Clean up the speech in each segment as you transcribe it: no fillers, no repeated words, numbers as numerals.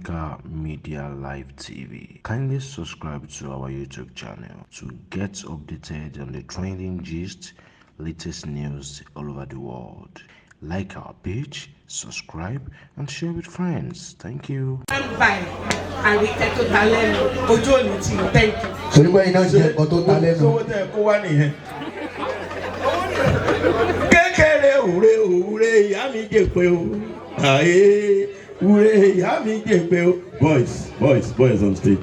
Africa Media Live TV. Kindly subscribe to our YouTube channel to get updated on the trending gist, latest news all over the world. Like our page, subscribe, and share with friends. Thank you. Thank you. Boys on stage.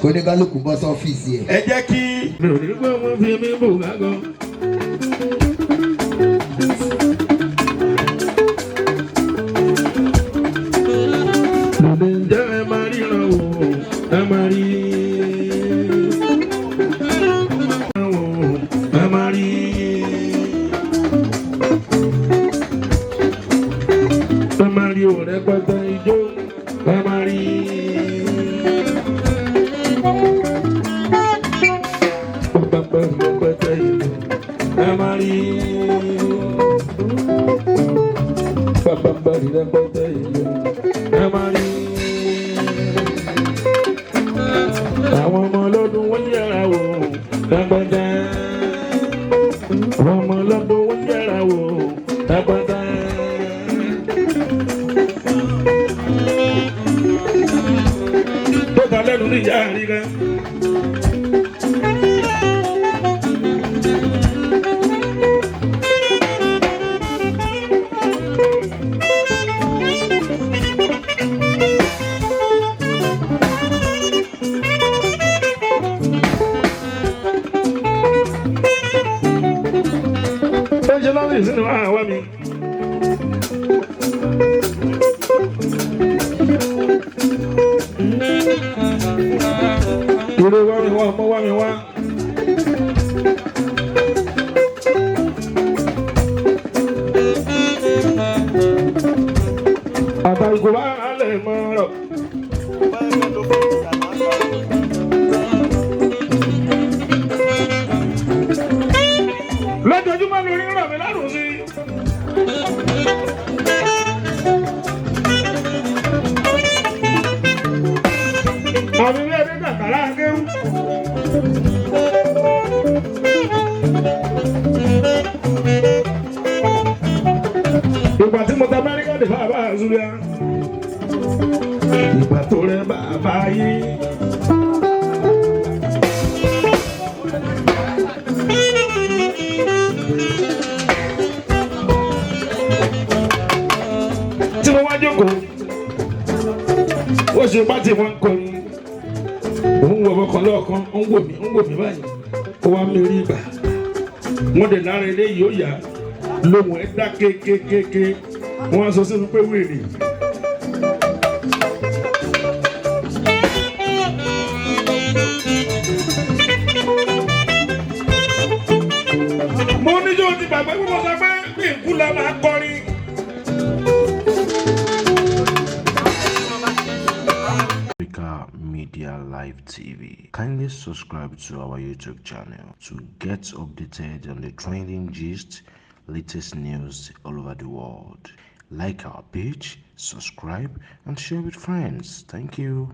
Africa Media Live TV. Kindly subscribe to our YouTube channel to get updated on the trending gist, latest news all over the world. Like our page, subscribe, and share with friends. Thank you.